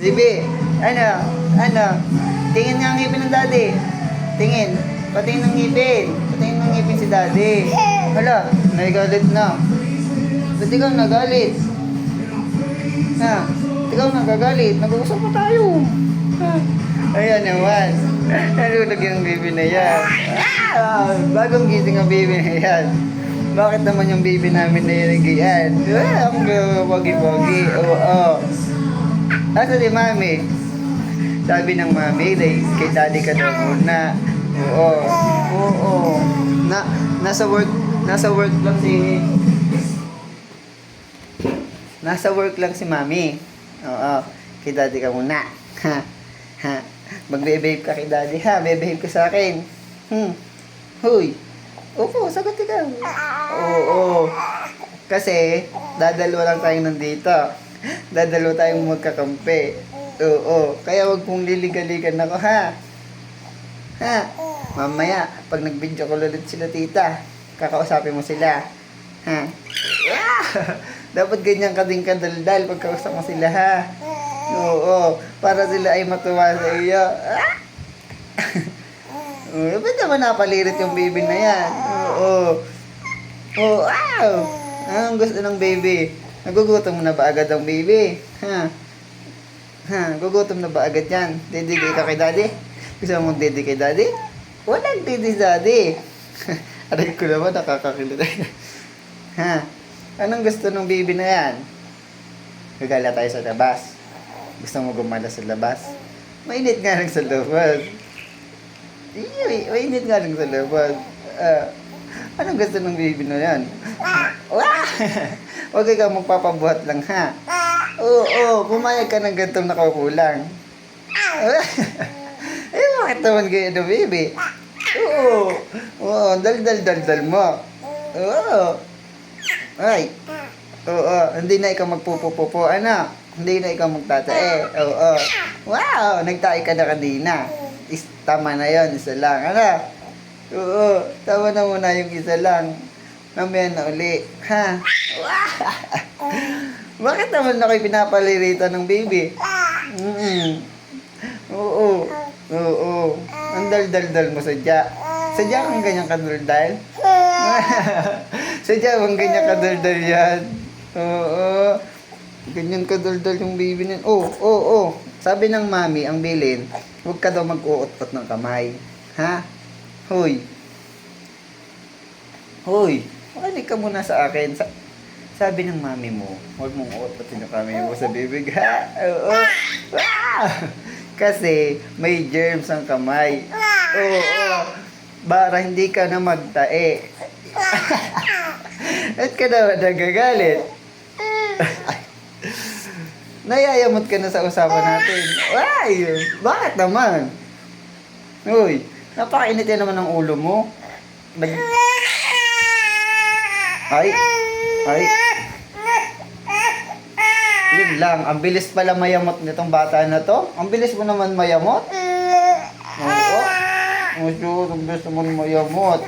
Bibi, ano, tingin nga ang ngipin ng daddy. Tingin, patingin ng ngipin. Patingin ng ngipin si daddy. Hala, nagalit na. Ba't ikaw nagalit? Ha? Ikaw nagagalit. Nag-uusap pa tayo. Ha? Ayan naman. Nalulog yung baby na yan. Bagong gising ang baby na yan. Bakit naman yung baby namin na yan ganyan? Ang wagi-wagi. Oo. Asa si mami? Sabi ng mami, kay daddy ka daw muna. Oo. Nasa work lang si... Nasa work lang si mami. Oo. Kay daddy ka muna. Ha. Magbe-behave ka kay daddy ha. Be-behave ka sa akin. Huy. Opo, sagot ikaw. Oo. Kasi, dadalawa lang tayong nandito. Dadalawa tayong magkakampi. Oo. Kaya wag pong liligan-ligan ako ha. Ha. Mamaya, pag nag-video call ulit sila tita, kakausapin mo sila. Ha. Dapat ganyan ka din kadaldal pag kausap mo sila ha. Oo. Para sila ay matuwa sa iyo. Ba't naman napalirit yung baby na yan? Oo. Wow! Anong gusto ng baby? Nagugutom na ba agad ang baby? Gugutom na ba agad yan? Didigay ka kay daddy? Gusto mong didi kay daddy? Walang didi daddy. Aray ko naman, nakakakilala. Anong gusto ng baby na yan? Gagala tayo sa labas. Gusto mo gumala sa labas? Mainit nga lang sa labas. Mainit nga lang sa labas. Anong gusto ng baby na yan? Huwag ikaw magpapabuhat lang ha. Oo, pumayag ka ng gantong nakaupo lang. Bakit naman kayo na baby? Oo, dal mo. Oo. Ay. Oo, hindi na ikaw magpupupupo, anak. Hindi na ikaw magtatae. Oo. Wow, nagtae ka na kanina. Tama na yon, isa lang. Ano? Oo, tama na muna yung isa lang. Mamaya na uli. Ha? Bakit naman ako'y pinapalirita ng baby? Oo. Ang dal-dal-dal mo sadya. Sadya kang ganyan kadaldal? Sadya kang ganyan kadaldal yan? Oo. Ganyan kadaldal yung baby niyan. Oo. Sabi ng mami, ang bilin, huwag ka daw mag-uot-ot ng kamay. Ha? Hoy, makinig ka muna sa akin. Sabi ng mami mo, huwag mong uot-otin yung kamay mo sa bibig, ha? Oo. Kasi may germs ang kamay. Oo. Para hindi ka na magtae. At ka na nagagalit. Nayayamot ka na sa usapan natin. Ay! Bakit naman? Uy, napakainit yan naman ng ulo mo. Ay! Yun lang, ang bilis pala mayamot nitong bata na to. Ang bilis mo naman mayamot. Oo. Ang bilis naman mayamot.